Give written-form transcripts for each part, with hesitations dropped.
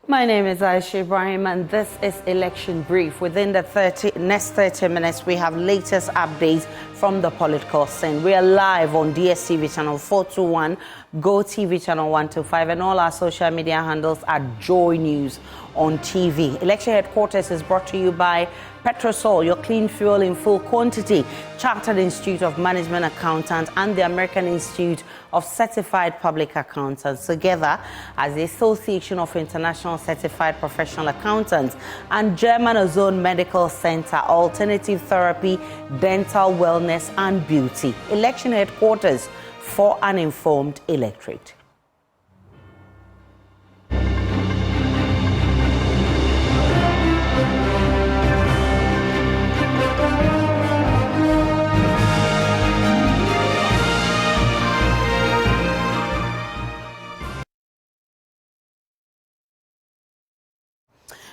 My name is Aisha Ibrahim, and this is Election Brief. Within the next 30 minutes, we have latest updates from the political scene. We are live on DSTV channel 421, Go TV channel 125, and all our social media handles are Joy News on TV. Election Headquarters is brought to you by Petrosol, your clean fuel in full quantity, Chartered Institute of Management Accountants, and the American Institute of Certified Public Accountants, together as the Association of International Certified Professional Accountants, and German Ozone Medical Center, Alternative Therapy, Dental Wellness and Beauty. Election Headquarters for an informed electorate.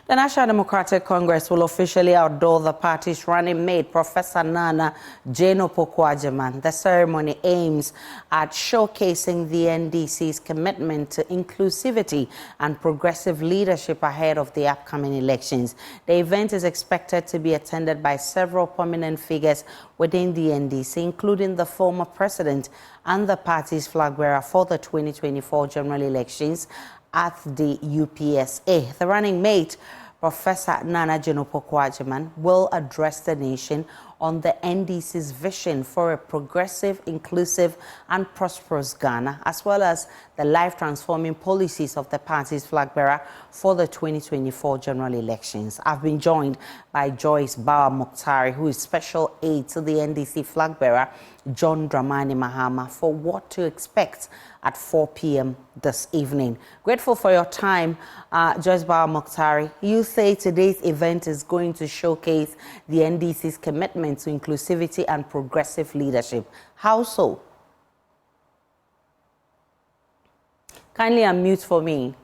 The National Democratic Congress will officially outdoor the party's running mate, Professor Naana Jane Opoku-Agyemang. The ceremony aims at showcasing the NDC's commitment to inclusivity and progressive leadership ahead of the upcoming elections. The event is expected to be attended by several prominent figures within the NDC, including the former president and the party's flag bearer for the 2024 general elections at the UPSA. The running mate, Professor Naana Jane Opoku-Agyemang, will address the nation on the NDC's vision for a progressive, inclusive and prosperous Ghana, as well as the life-transforming policies of the party's flag bearer for the 2024 general elections. I've been joined by Joyce Bawa Mokhtari, who is special aide to the NDC flag bearer, John Dramani Mahama, for what to expect at 4 p.m. this evening. Grateful for your time, Joyce Bawa Mokhtari. You say today's event is going to showcase the NDC's commitment to inclusivity and progressive leadership. How so? Kindly unmute for me.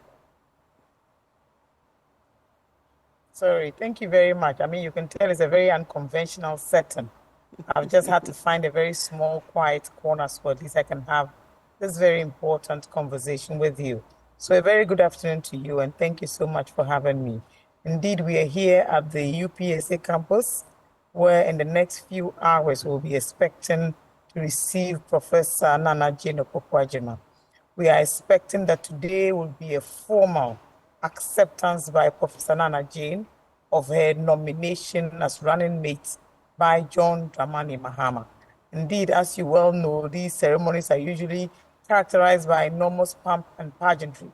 Sorry, thank you very much. I mean, you can tell it's a very unconventional setting. I've just had to find a very small, quiet corner so at least I can have this very important conversation with you. So a very good afternoon to you, and thank you so much for having me. Indeed, we are here at the UPSA campus, where in the next few hours we'll be expecting to receive Professor Naana Jane Opoku-Agyemang. We are expecting that today will be a formal acceptance by Professor Naana Jane of her nomination as running mate by John Dramani Mahama. Indeed, as you well know, these ceremonies are usually characterized by enormous pomp and pageantry.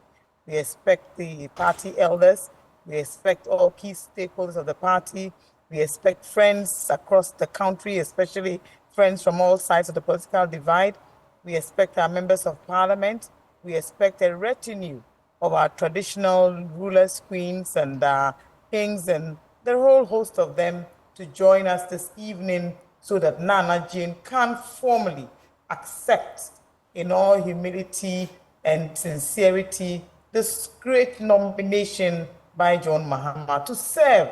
We expect the party elders, we expect all key stakeholders of the party, we expect friends across the country, especially friends from all sides of the political divide. We expect our members of parliament. We expect a retinue of our traditional rulers, queens, and kings, and the whole host of them to join us this evening so that Naana Jane can formally accept in all humility and sincerity this great nomination by John Mahama to serve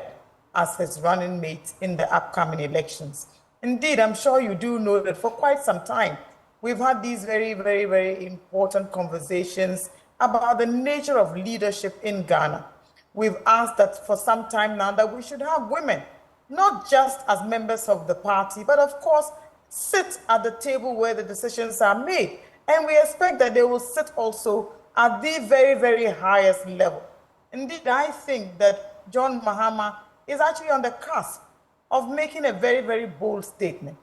as his running mate in the upcoming elections. Indeed, I'm sure you do know that for quite some time, we've had these very, very, very important conversations about the nature of leadership in Ghana. We've asked that for some time now that we should have women, not just as members of the party, but of course, sit at the table where the decisions are made. And we expect that they will sit also at the very, very highest level. Indeed, I think that John Mahama is actually on the cusp of making a very, very bold statement.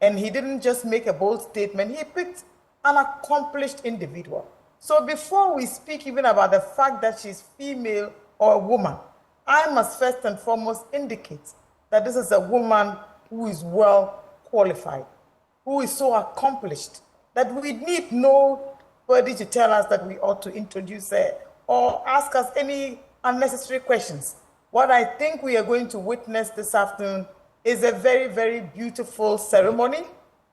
And he didn't just make a bold statement, he picked an accomplished individual. So before we speak even about the fact that she's female or a woman, I must first and foremost indicate that this is a woman who is well qualified, who is so accomplished that we need nobody to tell us that we ought to introduce her or ask us any unnecessary questions. What I think we are going to witness this afternoon is a very, very beautiful ceremony,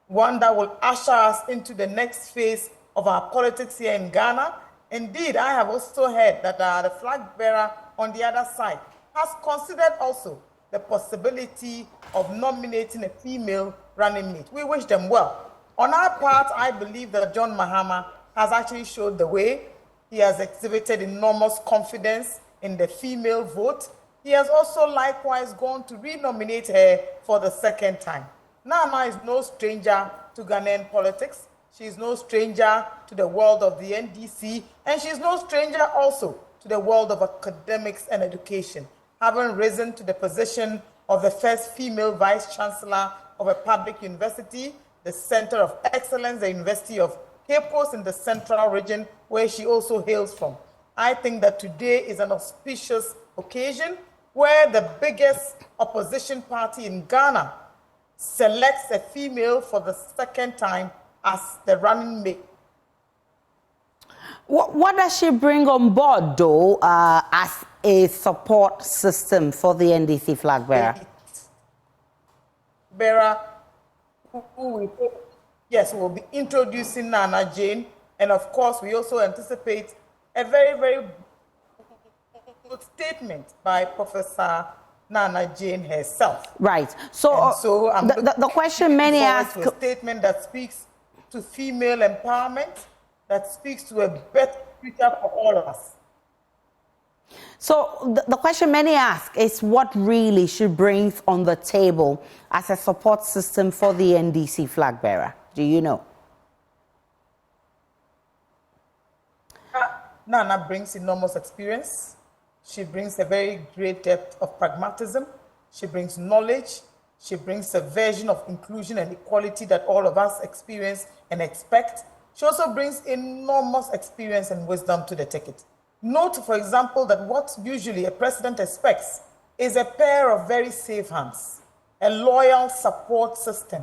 one that will usher us into the next phase of our politics here in Ghana. Indeed, I have also heard that the flag bearer on the other side has considered also the possibility of nominating a female running mate. We wish them well. On our part, I believe that John Mahama has actually showed the way. He has exhibited enormous confidence in the female vote. He has also likewise gone to renominate her for the second time. Naana is no stranger to Ghanaian politics. She is no stranger to the world of the NDC, and she is no stranger also to the world of academics and education, having risen to the position of the first female vice-chancellor of a public university, the Center of Excellence, the University of Cape Coast in the Central region, where she also hails from. I think that today is an auspicious occasion where the biggest opposition party in Ghana selects a female for the second time as the running mate. What does she bring on board, though, as a support system for the NDC flag bearer? Yes, we'll be introducing Naana Jane, and of course, we also anticipate a very, very good statement by Professor Naana Jane herself. Right. So the question many ask, a statement that speaks to female empowerment, that speaks to a better future for all of us. So the question many ask is what really she brings on the table as a support system for the NDC flag bearer. Do you know? Naana brings enormous experience. She brings a very great depth of pragmatism. She brings knowledge. She brings a version of inclusion and equality that all of us experience and expect. She also brings enormous experience and wisdom to the ticket. Note, for example, that what usually a president expects is a pair of very safe hands, a loyal support system,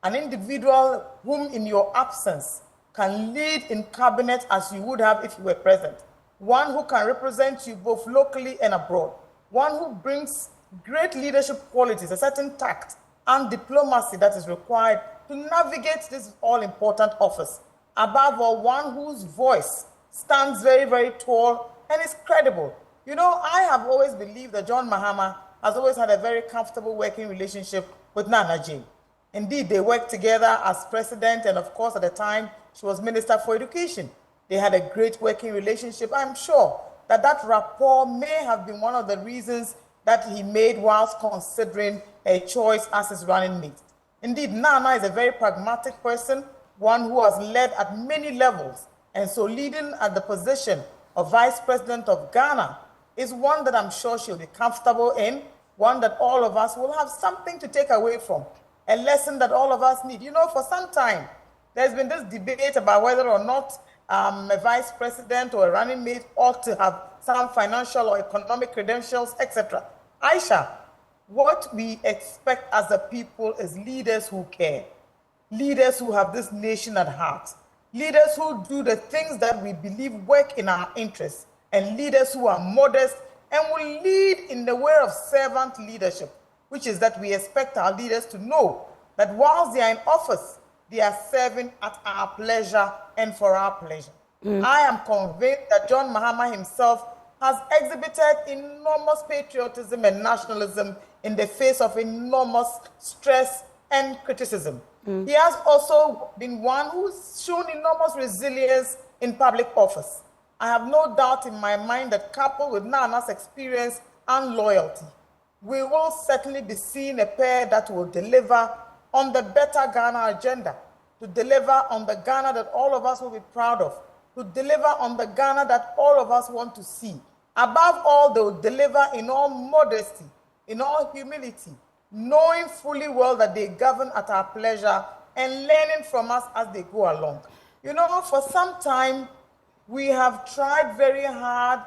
an individual whom in your absence can lead in cabinet as you would have if you were present, one who can represent you both locally and abroad, one who brings great leadership qualities, a certain tact and diplomacy that is required to navigate this all-important office. Above all, one whose voice stands very, very tall and is credible. You know, I have always believed that John Mahama has always had a very comfortable working relationship with Naana Jane. Indeed, they worked together as president, and of course, at the time, she was Minister for Education. They had a great working relationship. I'm sure that that rapport may have been one of the reasons that he made whilst considering a choice as his running mate. Indeed, Naana is a very pragmatic person, one who has led at many levels, and so leading at the position of Vice President of Ghana is one that I'm sure she'll be comfortable in, one that all of us will have something to take away from, a lesson that all of us need. You know, for some time, there's been this debate about whether or not a vice president or a running mate ought to have some financial or economic credentials, etc. Aisha, what we expect as a people is leaders who care, leaders who have this nation at heart, leaders who do the things that we believe work in our interests, and leaders who are modest and will lead in the way of servant leadership, which is that we expect our leaders to know that whilst they are in office, they are serving at our pleasure and for our pleasure. I am convinced that John Mahama himself has exhibited enormous patriotism and nationalism in the face of enormous stress and criticism. He has also been one who's shown enormous resilience in public office. I have no doubt in my mind that coupled with Naana's experience and loyalty, we will certainly be seeing a pair that will deliver on the better Ghana agenda, to deliver on the Ghana that all of us will be proud of, to deliver on the Ghana that all of us want to see. Above all, they will deliver in all modesty, in all humility, knowing fully well that they govern at our pleasure and learning from us as they go along. You know, for some time, we have tried very hard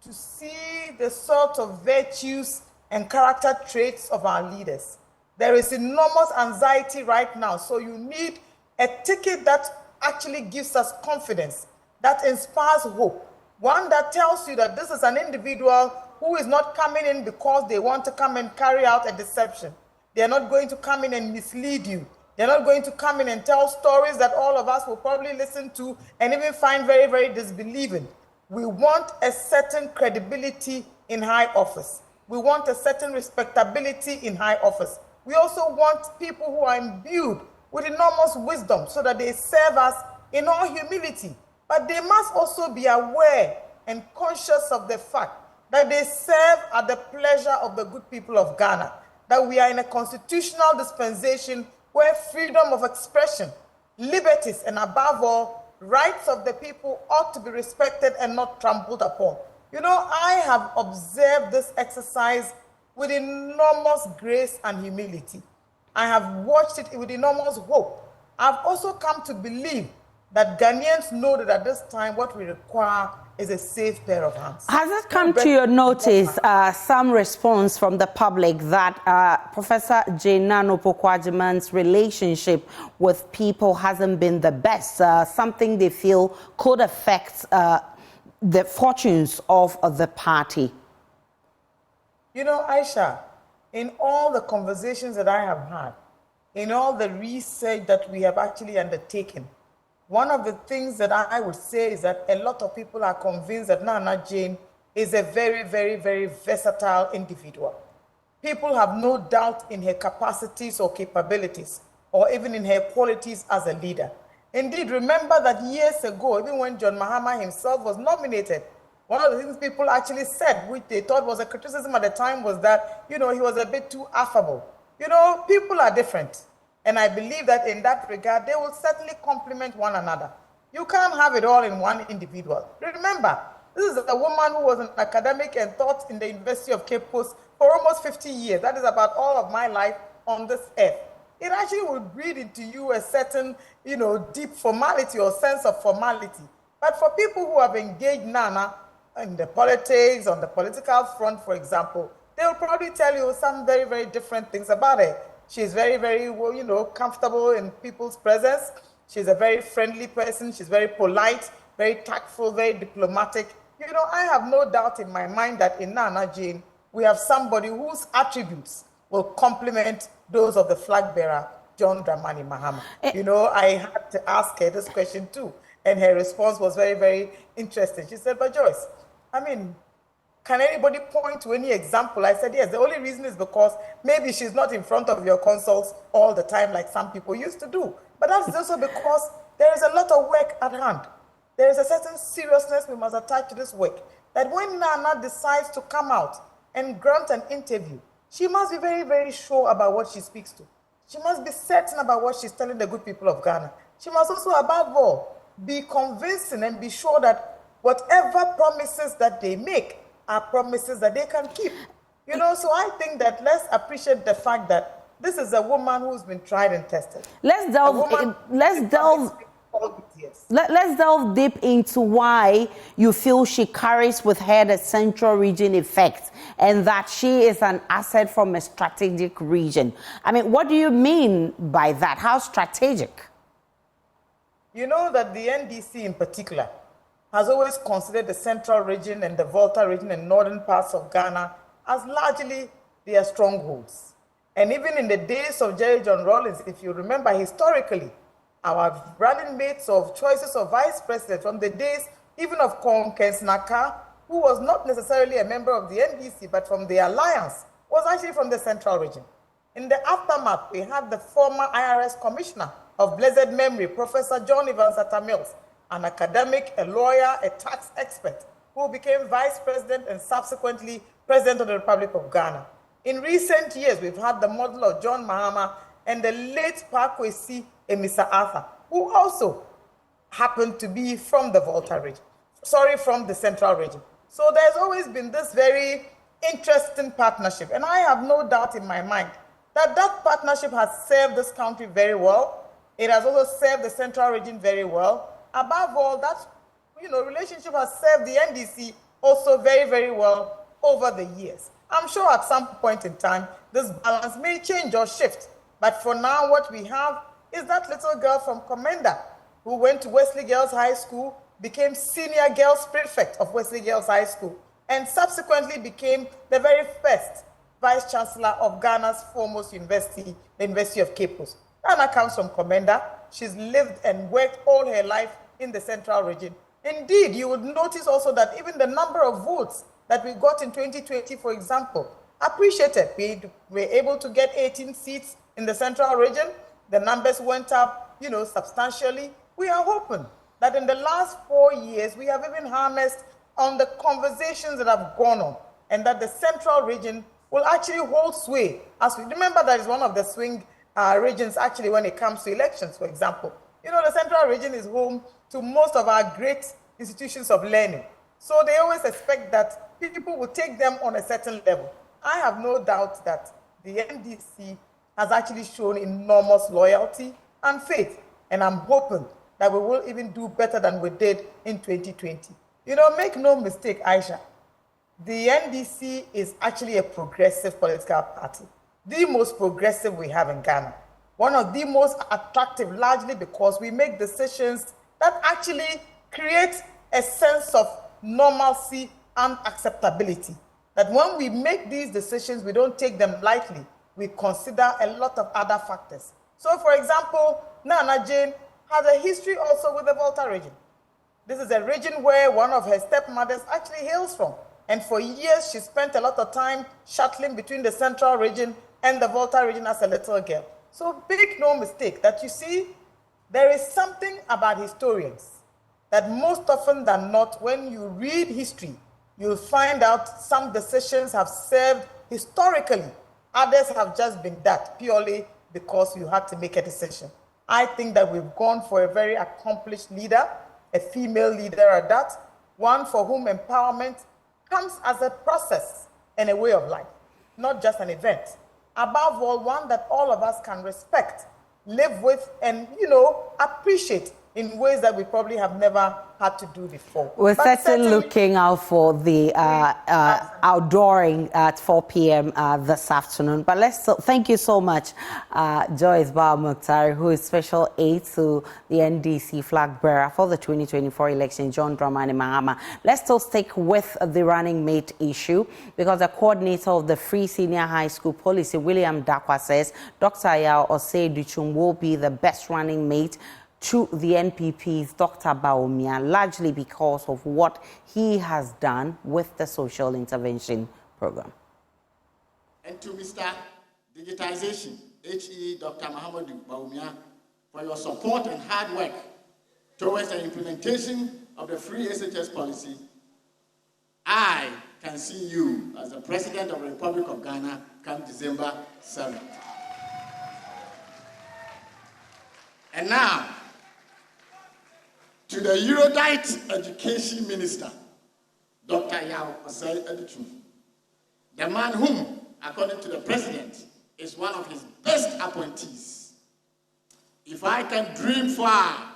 to see the sort of virtues and character traits of our leaders. There is enormous anxiety right now, so you need a ticket that actually gives us confidence, that inspires hope, one that tells you that this is an individual who is not coming in because they want to come and carry out a deception. They are not going to come in and mislead you. They're not going to come in and tell stories that all of us will probably listen to and even find very, very disbelieving. We want a certain credibility in high office. We want a certain respectability in high office. We also want people who are imbued with enormous wisdom so that they serve us in all humility. But but they must also be aware and conscious of the fact that they serve at the pleasure of the good people of Ghana, that we are in a constitutional dispensation where freedom of expression, liberties, and above all, rights of the people ought to be respected and not trampled upon. You know, I have observed this exercise with enormous grace and humility. I have watched it with enormous hope. I've also come to believe that Ghanaians know that at this time what we require is a safe pair of hands. Has it come to your notice some response from the public that Professor Naana Opoku-Agyemang's relationship with people hasn't been the best, something they feel could affect the fortunes of the party? You know, Aisha, in all the conversations that I have had, in all the research that we have actually undertaken, one of the things that I would say is that a lot of people are convinced that Naana Jane is a very, very, very versatile individual. People have no doubt in her capacities or capabilities, or even in her qualities as a leader. Indeed, remember that years ago, even when John Mahama himself was nominated, one of the things people actually said, which they thought was a criticism at the time, was that, you know, he was a bit too affable. You know, people are different. And I believe that in that regard, they will certainly complement one another. You can't have it all in one individual. Remember, this is a woman who was an academic and taught in the University of Cape Coast for almost 50 years. That is about all of my life on this earth. It actually will breed into you a certain, you know, deep formality or sense of formality. But for people who have engaged Nana in the politics, on the political front, for example, they will probably tell you some very, very different things about her. She's very, very, well, you know, comfortable in people's presence. She's a very friendly person. She's very polite, very tactful, very diplomatic. You know, I have no doubt in my mind that in Naana Jane, we have somebody whose attributes will complement those of the flag bearer, John Dramani Mahama. You know, I had to ask her this question too, and her response was very, very interesting. She said, but Joyce, I mean, can anybody point to any example? I said, yes, the only reason is because maybe she's not in front of your consuls all the time like some people used to do. But that's also because there is a lot of work at hand. There is a certain seriousness we must attach to this work. That when Nana decides to come out and grant an interview, she must be very, very sure about what she speaks to. She must be certain about what she's telling the good people of Ghana. She must also, above all, be convincing and be sure that whatever promises that they make are promises that they can keep. You know, so I think that let's appreciate the fact that this is a woman who's been tried and tested. Let's delve deep into why you feel she carries with her the Central Region effect and that she is an asset from a strategic region. I mean, what do you mean by that? How strategic? You know that the NDC in particular has always considered the Central Region and the Volta Region and northern parts of Ghana as largely their strongholds. And even in the days of Jerry John Rawlings, if you remember historically, our running mates of choices of vice president from the days even of Konkens Naka, who was not necessarily a member of the NDC, but from the alliance, was actually from the Central Region. In the aftermath, we had the former IRS commissioner of blessed memory, Professor John Evans Atta-Mills, an academic, a lawyer, a tax expert, who became vice president and subsequently president of the Republic of Ghana. In recent years, we've had the model of John Mahama and the late Parkwesi Emisa Arthur, who also happened to be from the Volta region, from the Central region. So there's always been this very interesting partnership, and I have no doubt in my mind that that partnership has served this country very well. It has also served the Central region very well. Above all, that relationship has served the NDC also very, very well over the years. I'm sure at some point in time, this balance may change or shift. But for now, what we have is that little girl from Comenda who went to Wesley Girls High School, became senior girls prefect of Wesley Girls High School, and subsequently became the very first vice chancellor of Ghana's foremost university, the University of Cape Coast. Nana comes from Comenda. She's lived and worked all her life in the Central region. Indeed, you would notice also that even the number of votes that we got in 2020, for example, appreciated. We were able to get 18 seats in the Central region. The numbers went up, substantially. We are hoping that in the last 4 years, we have even harnessed on the conversations that have gone on, and that the central region will actually hold sway. As we remember, that is one of the swing regions actually when it comes to elections, for example. You know, the central region is home to most of our great institutions of learning. So they always expect that people will take them on a certain level. I have no doubt that the NDC has actually shown enormous loyalty and faith, and I'm hoping that we will even do better than we did in 2020. You know, make no mistake, Aisha, the NDC is actually a progressive political party, the most progressive we have in Ghana, one of the most attractive, largely because we make decisions that actually create a sense of normalcy and acceptability. That when we make these decisions, we don't take them lightly. We consider a lot of other factors. So, for example, Naana Jane has a history also with the Volta region. This is a region where one of her stepmothers actually hails from. And for years, she spent a lot of time shuttling between the central region and the Volta region as a little girl. So make no mistake that you see, there is something about historians that most often than not, when you read history, you'll find out some decisions have served historically. Others have just been that purely because you had to make a decision. I think that we've gone for a very accomplished leader, a female leader at that, one for whom empowerment comes as a process and a way of life, not just an event. Above all, one that all of us can respect, live with, and, you know, appreciate in ways that we probably have never had to do before. We're certainly looking out for the outdooring at 4 p.m. This afternoon. But thank you so much, Joyce Ba-Mukhtar, who is special aide to the NDC flag bearer for the 2024 election, John Dramani Mahama. Let's still stick with the running mate issue, because the coordinator of the Free Senior High School Policy, William Dakwa, says Dr. Yao Osei-Duchum will be the best running mate to the NPP's Dr. Bawumia, largely because of what he has done with the social intervention program. And to Mr. Digitization, HE Dr. Muhammadu Bawumia, for your support and hard work towards the implementation of the free SHS policy. I can see you as the President of the Republic of Ghana come December 7th. And now, to the erudite education minister, Dr. Yao Osei-Duchum, the man whom, according to the president, is one of his best appointees. If I can dream far,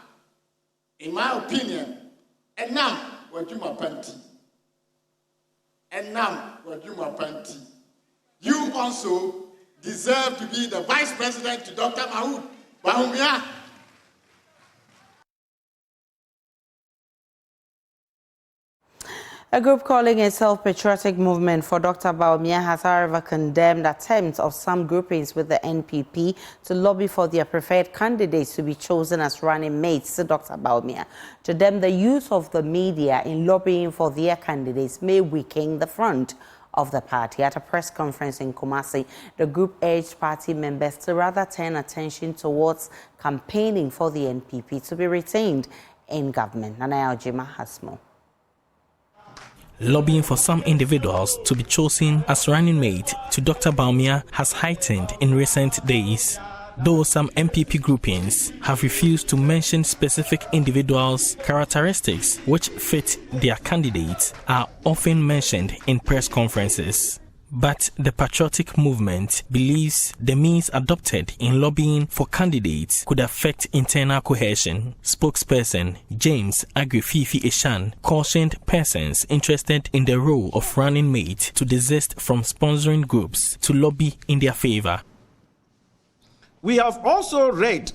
in my opinion, and now, you also deserve to be the vice president to Dr. Mahmoud Bawumia. A group calling itself Patriotic Movement for Dr. Bawumia has, however, condemned attempts of some groupings with the NPP to lobby for their preferred candidates to be chosen as running mates to Dr. Bawumia. To them, the use of the media in lobbying for their candidates may weaken the front of the party. At a press conference in Kumasi, the group urged party members to rather turn attention towards campaigning for the NPP to be retained in government. Naana Jane Opoku-Agyemang has more. Lobbying for some individuals to be chosen as running mate to Dr. Bawumia has heightened in recent days, though some MPP groupings have refused to mention specific individuals' characteristics which fit their candidates are often mentioned in press conferences. But the Patriotic Movement believes the means adopted in lobbying for candidates could affect internal cohesion. Spokesperson James Agri-Fifi Eshan cautioned persons interested in the role of running mate to desist from sponsoring groups to lobby in their favor. We have also read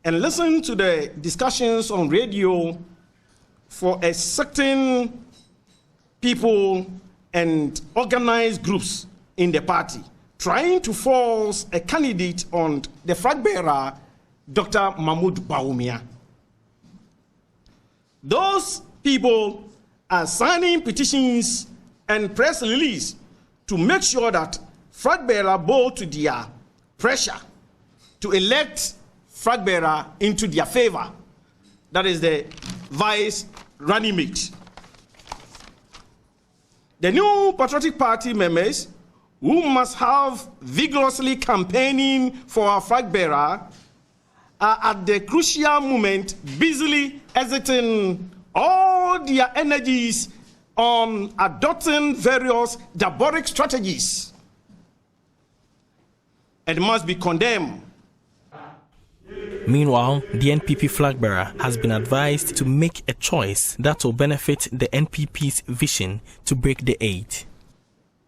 and listened to the discussions on radio for a certain people and organized groups in the party trying to force a candidate on the flag bearer, Dr. Mahmoud Bawumia. Those people are signing petitions and press release to make sure that flag bearer bow to their pressure to elect flag bearer into their favor. That is the vice running mate. The new Patriotic Party members, who must have vigorously campaigning for our flag bearer, are at the crucial moment busily exerting all their energies on adopting various diabolic strategies and must be condemned. Meanwhile, the NPP flag bearer has been advised to make a choice that will benefit the NPP's vision to break the 8.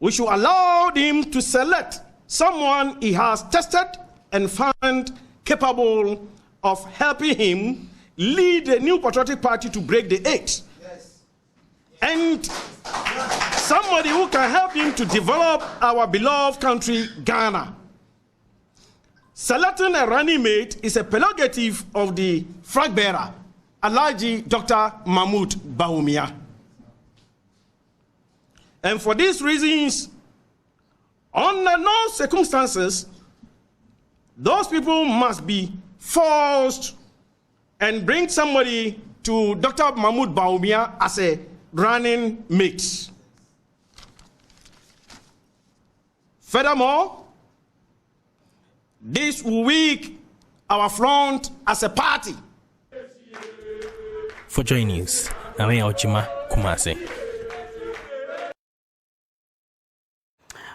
We should allow him to select someone he has tested and found capable of helping him lead the new Patriotic Party to break the 8. Yes. And somebody who can help him to develop our beloved country, Ghana. Selecting a running mate is a prerogative of the flag bearer, Alhaji Dr. Mahmoud Bawumia. And for these reasons, under no circumstances, those people must be forced and bring somebody to Dr. Mahmoud Bawumia as a running mate. Furthermore, this will weaken our front as a party. For Joy News, Naana Jane Opoku-Agyemang, Kumasi.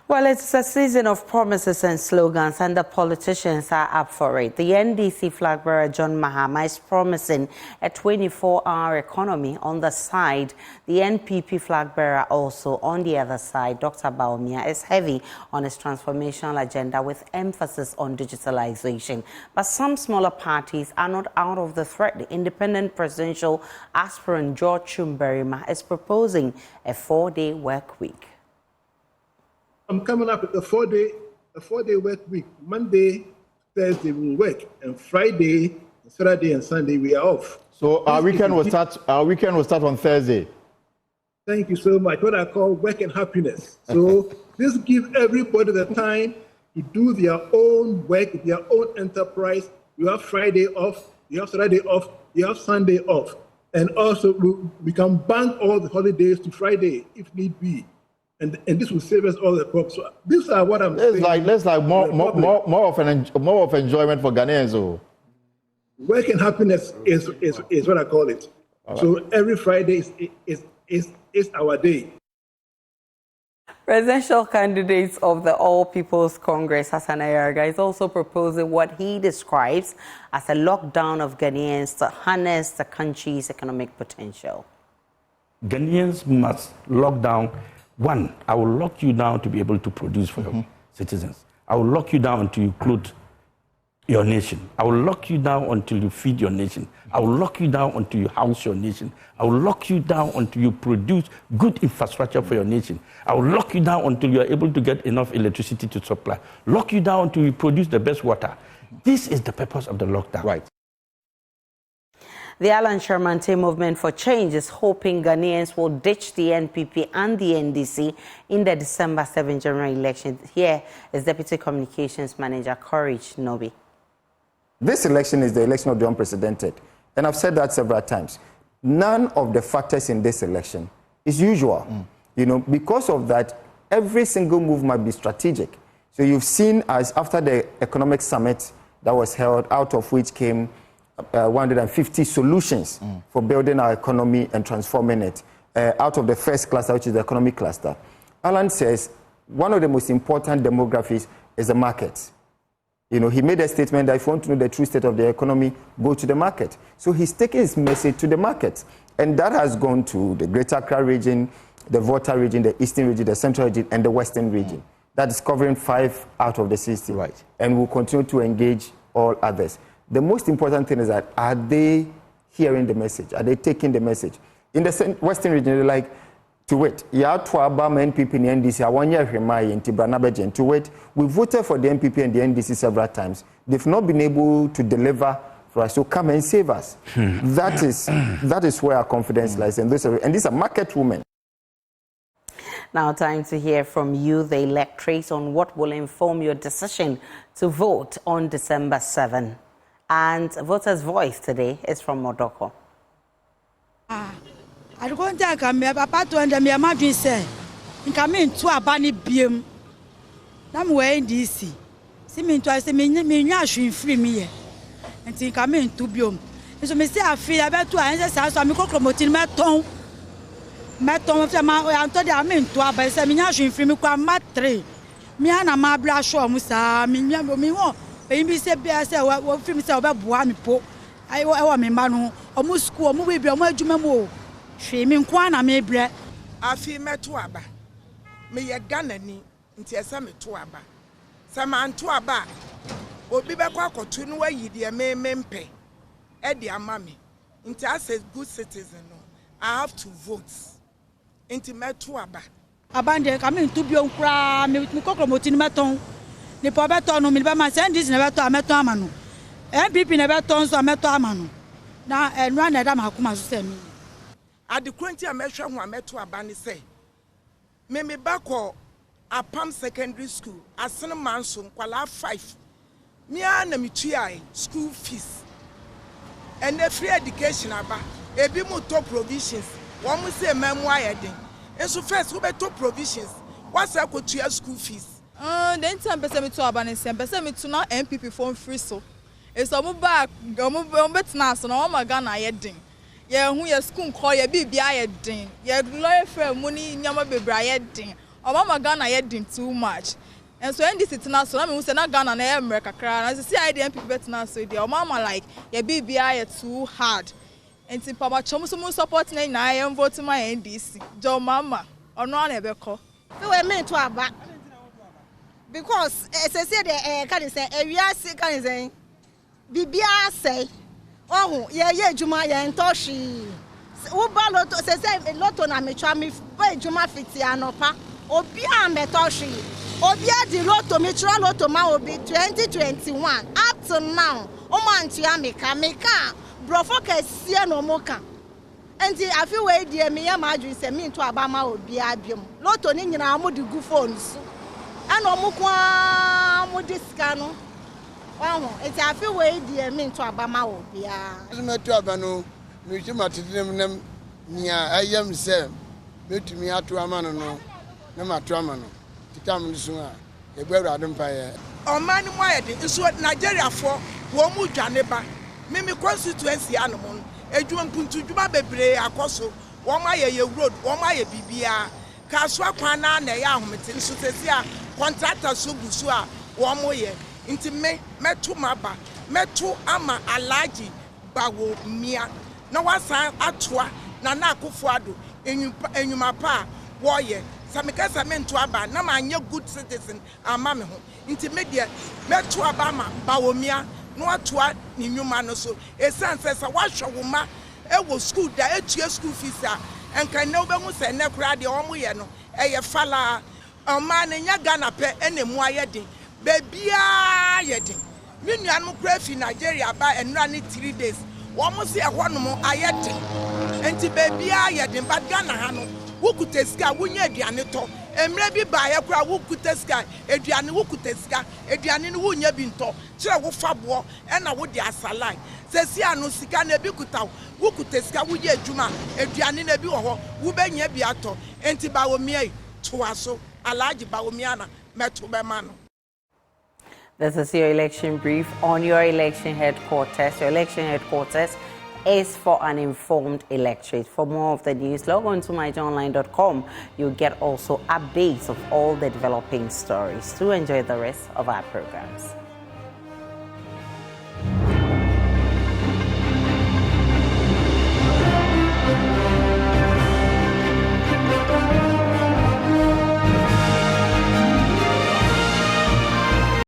Well, it's a season of promises and slogans, and the politicians are up for it. The NDC flag bearer John Mahama is promising a 24-hour economy on the side. The NPP flag bearer also on the other side, Dr. Bawumia, is heavy on his transformational agenda with emphasis on digitalization. But some smaller parties are not out of the threat. The independent presidential aspirant George Chumberima is proposing a 4-day work week. I'm coming up with a four-day work week. Monday, Thursday we will work, and Friday, Saturday, and Sunday we are off. So our weekend will start. Our weekend will start on Thursday. Thank you so much. What I call work and happiness. So this gives everybody the time to do their own work, their own enterprise. You have Friday off, you have Saturday off, you have Sunday off, and also we can bank all the holidays to Friday if need be. And this will save us all the problems. So these are what I'm saying. Let's like more of enjoyment for Ghanaians. Oh. Work and happiness is what I call it. Right. So every Friday is our day. Presidential candidates of the All People's Congress, Hassan Ayarga, is also proposing what he describes as a lockdown of Ghanaians to harness the country's economic potential. Ghanaians must lock down. One, I will lock you down to be able to produce for your citizens. I will lock you down until you clothe your nation. I will lock you down until you feed your nation. I will lock you down until you house your nation. I will lock you down until you produce good infrastructure for your nation. I will lock you down until you are able to get enough electricity to supply. Lock you down until you produce the best water. This is the purpose of the lockdown. Right. The Alan Sherman Team Movement for Change is hoping Ghanaians will ditch the NPP and the NDC in the December 7 general election. Here is Deputy Communications Manager Courage Nobi. This election is the election of the unprecedented, and I've said that several times. None of the factors in this election is usual. You know, because of that, every single move must be strategic. So you've seen as after the economic summit that was held, out of which came 150 solutions for building our economy and transforming it out of the first cluster, which is the economic cluster. Alan says one of the most important demographics is the market. You know, he made a statement that if you want to know the true state of the economy, go to the market. So he's taking his message to the market. And that has gone to the Greater Accra region, the Volta region, the Eastern region, the Central region, and the Western region. That is covering 5 out of the 60. Right. And we'll continue to engage all others. The most important thing is that, are they hearing the message? Are they taking the message? In the Western region, they're like, to wait. Yeah, to Abama NPP and NDC, I want you to wait. We voted for the NPP and the NDC several times. They've not been able to deliver for us. So come and save us. That is where our confidence lies. And these are market women. Now, time to hear from you, the electorate, on what will inform your decision to vote on December 7. And voters' voice today is from Modoko. I don't think I'm a papa to and me imagine say, in coming to a bunny beam. I'm wearing NDC. See me twice, me free me. And think I'm in to biom. And so, Mr. I feel about 2 hours. I'm promoting my tongue. My tongue of my told I'm in to a by semination free me come mat 3. Me and a my blush or Musa, me won't. Baby said, I said, what film myself about Buami Po. I want me, Manu, or Musco, or movie, or my Jumamo. She mean Kwana me bread. I feel me to Abba. Me a ganani, into a summit to Abba. Some man to Abba. Or be back or to know ye, dear may mempe. Eddie, mammy. Into us as good citizen. I have to vote. Into me to Abba. Abandon coming to be on cry, me with me cockromotin maton. The Pobeton, no, me my send this never to a metamano. And people never turns a metamano. Now, and run at Amakuma send me. At the quainty I met who I met to a bandy say. Me back or a Palm Secondary School, a son of Manson, while I 5. Me and me school fees. And the free education about a bit more top provisions. One will say memoir heading. And so first, we better provisions. What's I could to your school fees? Then 10% to abandon, 10% to now MPP phone free so. It's a move back, go move on bet now, so no my gun I ding. Yeah, who your school call your baby I ding. Yeah, lawyer for money, Yama baby I ding. Or mama gun I ding too much. And so NDC now, so I mean, we not gun and America crown. As I see, I didn't MPP bet now, so dear mama like your baby I too hard. And si Papa Chomusumu support na I am voting my NDC. Jo mama, or no one ever call. We were meant to have back. Because as I said, can say, we are sick, can say, Bibia say, oh, yeah, Juma, and Toshi. Ubalo says a lot on a metrami, by Juma Fitianopa, or Bia Metoshi, or Bia di Lotto, Metro Lotto Ma will be 2021. Up to now, Oman Tiamika, Meka, Brofoka, Siano Moka. And I feel way, dear me, Madrid sent me to Abama or Biabium. Lotto in our moody good phones. And Omukwa Modiscano. Oh, it's a few way, dear me to Abama or Bia. I'm to Abano, Nuchimatin, near I am Sam. Met me out to Amano, no matramano. To come sooner, a better empire. Oh, man, why is what Nigeria for? Womu Janeba, Mimi constituency animal. A Jum Puntu Juma Bebre, Akoso, Wamaya road, Wamaya Bibia, Kaswa Pana, Nayam, Sutesia, contractor Subusua, Wamoye, into Metu Maba, Metu Ama Alaji, Bawo Mia, no one sign Atwa, Nana Kufuadu, Enyumapa, Warrior, Samikasa Mentu Aba, Nama, your good citizen, Amamo, intermediate, Metu Abama, Bawo Mia. No atwa ni nyuma no so esanse sa wahwe woma e wo school da etua school fees a enka ne obehu se ne kura de omo ye no eye fala oma ne nya Ghana pe enemu ayedin bebia yedin me nuanu kura fi Nigeria ba enura ni 3 days wo mo se ehonum ayedin enti bebia yedin ba Ghana ha no wukuta sika wunya aduane to emre bi ba ya kura wukuta sika aduane wukuta sika aduane no wunya bi nto kire wo fabo e na wo di asalai sesi anu sika na bi kuta wukuta sika wuye adwuma aduane na bi wo ho wo benya bi ato enti ba wo mie toaso alaji ba wo mia na meto be ma no. This is your election brief on your election headquarters. Your election headquarters is for an informed electorate. For more of the news, log on to myjournline.com. You'll get also updates of all the developing stories. Do enjoy the rest of our programs.